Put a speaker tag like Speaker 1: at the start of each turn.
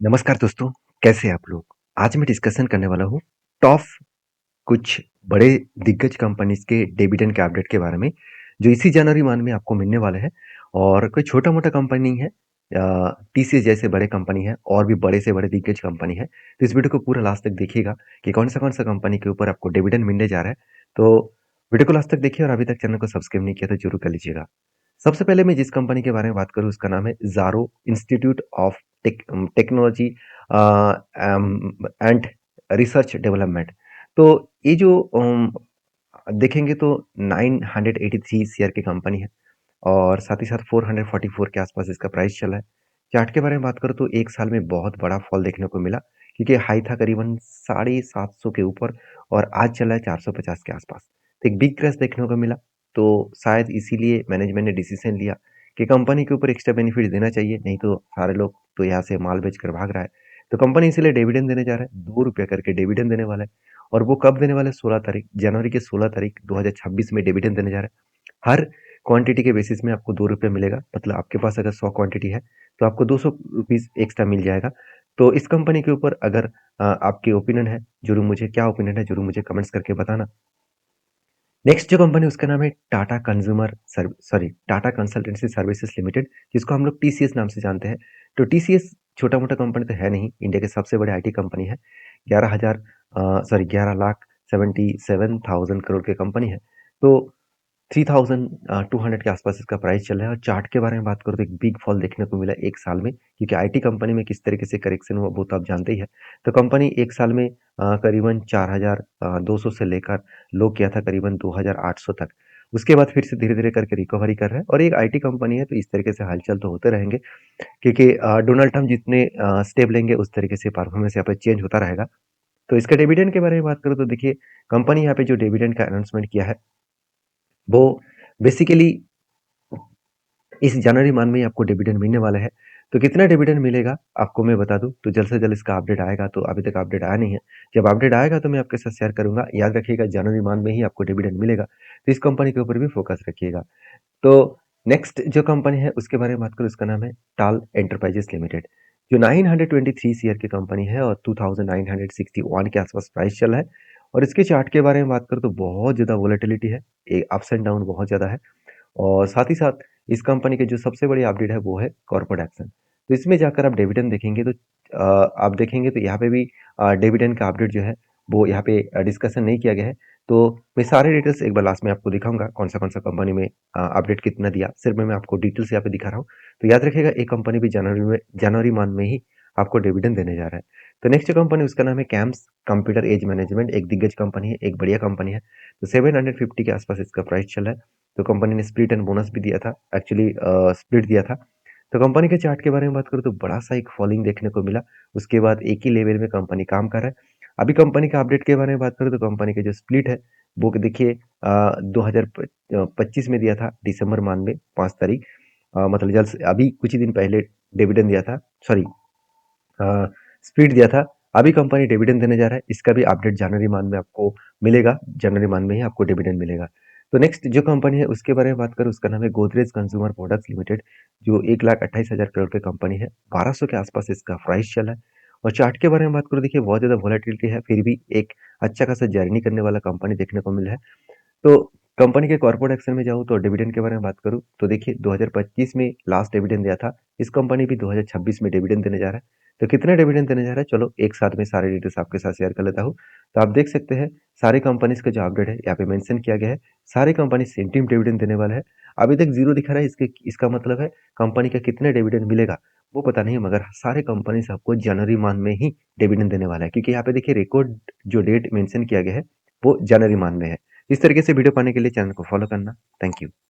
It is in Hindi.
Speaker 1: नमस्कार दोस्तों, कैसे हैं आप लोग? आज मैं डिस्कशन करने वाला हूँ टॉप कुछ बड़े दिग्गज कंपनीज़ के डिविडेंड के अपडेट के बारे में, जो इसी जनवरी मंथ में आपको मिलने वाले हैं। और कोई छोटा-मोटा कंपनी नहीं है, टीसीएस जैसे बड़े कंपनी है और भी बड़े से बड़े दिग्गज कंपनी है। तो इस वीडियो को पूरा लास्ट तक देखिएगा कि कौन-सा कंपनी के ऊपर आपको डिविडेंड मिलने जा रहा है। तो वीडियो को लास्ट तक देखिए और अभी तक चैनल को सब्सक्राइब नहीं किया तो ज़रूर कर लीजिएगा। सबसे पहले मैं जिस कंपनी के बारे में बात करूँ उसका नाम है ज़ारो institute of technology and research development. तो ये जो देखेंगे तो 983 शेयर की कंपनी है और साथ ही साथ 444 के आसपास इसका प्राइस चला है। चार्ट के बारे में बात करूँ तो एक साल में बहुत बड़ा फॉल देखने को मिला क्योंकि हाई था करीबन 750 के ऊपर और आज चला है 450 के आसपास। तो एक बिग क्रैश देखने को मिला। तो शायद इसीलिए मैनेजमेंट ने डिसीजन लिया कि कंपनी के ऊपर एक्स्ट्रा बेनिफिट देना चाहिए, नहीं तो सारे लोग तो यहाँ से माल बेचकर भाग रहा है। तो कंपनी इसीलिए डिविडेंड देने जा रहा है, ₹2 करके डिविडेंड देने वाला है। और वो कब देने वाला है? 16 तारीख, जनवरी के 16 तारीख 2026 में डिविडेंड देने जा रहा है। हर क्वांटिटी के बेसिस में आपको ₹2 मिलेगा। मतलब आपके पास अगर 100 क्वांटिटी है तो आपको ₹200 एक्स्ट्रा मिल जाएगा। तो इस कंपनी के ऊपर अगर आपकी ओपिनियन है, ज़रूर मुझे क्या ओपिनियन है ज़रूर मुझे कमेंट्स करके बताना। नेक्स्ट जो कंपनी उसका नाम है टाटा कंसल्टेंसी सर्विसेज लिमिटेड, जिसको हम लोग टीसीएस नाम से जानते हैं। तो टीसीएस छोटा मोटा कंपनी तो है नहीं, इंडिया के सबसे बड़े आईटी कंपनी है। 11,77,000 करोड़ की कंपनी है। तो 3,200 के आसपास इसका प्राइस चल रहा है। और चार्ट के बारे में बात करूँ तो एक बिग फॉल देखने को मिला एक साल में, क्योंकि आईटी कंपनी में किस तरीके से करेक्शन हुआ वो तो आप जानते ही है। तो कंपनी एक साल में करीबन 4,200 से लेकर लो किया था करीबन 2,800 तक। उसके बाद फिर से धीरे-धीरे करके रिकवरी कर रहा है और एक आईटी कंपनी है तो इस तरीके से हलचल तो होते रहेंगे, क्योंकि डोनाल्ड ट्रम्प जितने स्टेप लेंगे उस तरीके से परफॉर्मेंस यहाँ पे चेंज होता रहेगा। तो इसका डिविडेंड के बारे में बात करूँ तो देखिए, कंपनी यहाँ पे जो डिविडेंड का अनाउंसमेंट किया है वो बेसिकली इस जनवरी मंथ में ही आपको डिविडेंड मिलने वाला है। तो कितना डिविडेंड मिलेगा आपको मैं बता दूं, तो जल्द से जल्द इसका अपडेट आएगा। तो अभी तक अपडेट आया नहीं है। जब अपडेट आएगा तो मैं आपके साथ शेयर करूंगा। याद रखिएगा जनवरी मंथ में ही आपको डिविडेंड मिलेगा, तो इस कंपनी के ऊपर भी फोकस रखिएगा। तो नेक्स्ट जो कंपनी है उसके बारे में बात करूँ, उसका नाम है टाल एंटरप्राइजेस लिमिटेड, जो 923 शेयर की कंपनी है और 2961 के आसपास प्राइस चला है। और इसके चार्ट के बारे में बात करूँ तो बहुत ज़्यादा वोलेटिलिटी है, अप्स एंड डाउन बहुत ज़्यादा है। और साथ ही साथ इस कंपनी के जो सबसे बड़ी अपडेट है वो है कॉर्पोरेट एक्शन। तो इसमें जाकर आप डिविडेंड देखेंगे तो आप देखेंगे तो यहाँ पे भी डिविडेंड का अपडेट जो है वो यहाँ पे डिस्कशन नहीं किया गया है। तो मैं सारे डिटेल्स एक बार लास्ट में आपको दिखाऊंगा कौन सा कंपनी में अपडेट कितना दिया, सिर्फ मैं आपको डिटेल्स यहाँ पे दिखा रहा हूँ। तो याद रखिएगा एक कंपनी भी जनवरी मंथ में ही आपको डिविडेंड देने जा रहा है। तो नेक्स्ट कंपनी उसका नाम है कैम्स कंप्यूटर एज मैनेजमेंट, एक दिग्गज कंपनी है, एक बढ़िया कंपनी है। तो 750 के आसपास इसका प्राइस चला है। तो कंपनी ने स्प्लिट एंड बोनस भी दिया था, एक्चुअली स्प्लिट दिया था। तो कंपनी के चार्ट के बारे में बात करूँ तो बड़ा सा एक फॉलिंग देखने को मिला। उसके बाद एक ही लेवल में कंपनी काम कर रहा है। अभी कंपनी का अपडेट के बारे में बात करूँ तो कंपनी के जो स्प्लिट है वो देखिए 2025 में दिया था दिसंबर मंथ में 5 तारीख, मतलब जल्द से अभी कुछ ही दिन पहले डिविडेंड दिया था, सॉरी स्प्लिट दिया था। अभी कंपनी डिविडेंड देने जा रहा है, इसका भी अपडेट जनवरी मंथ में आपको मिलेगा। जनवरी मंथ में ही आपको डिविडेंड मिलेगा। तो नेक्स्ट जो कंपनी है उसके बारे में बात करूँ, उसका नाम है गोदरेज कंज्यूमर प्रोडक्ट्स लिमिटेड, जो 1,28,000 करोड़ की कंपनी है। 1200 के आसपास इसका प्राइस चला है। और चार्ट के बारे में बात करूँ, देखिए बहुत ज़्यादा वॉलेटिलिटी है, फिर भी एक अच्छा खासा जर्नी करने वाला कंपनी देखने को मिला है। तो कंपनी के कॉर्पोरेट एक्शन में जाऊँ तो डिविडेंड के बारे में बात करूँ तो देखिए 2025 में लास्ट डिविडेंड दिया था। इस कंपनी भी 2026 में डिविडेंड देने जा रहा है। तो कितना डिविडेंड देने जा रहा है, चलो एक साथ में सारे डिटेल्स आपके साथ शेयर कर लेता हूँ। तो आप देख सकते हैं सारी कंपनीज का जो अपडेट है यहाँ पे मेंशन किया गया है। सारी कंपनी सेम टीम डिविडेंड देने वाला है। अभी तक जीरो दिखा रहा है, इसका मतलब है कंपनी का कितना डिविडेंड मिलेगा वो पता नहीं, मगर सारे कंपनी आपको जनवरी मंथ में ही डिविडेंड देने वाला है, क्योंकि यहाँ पे देखिए रिकॉर्ड जो डेट मेंशन किया गया है वो जनवरी मंथ में है। इस तरीके से वीडियो पाने के लिए चैनल को फॉलो करना। Thank you.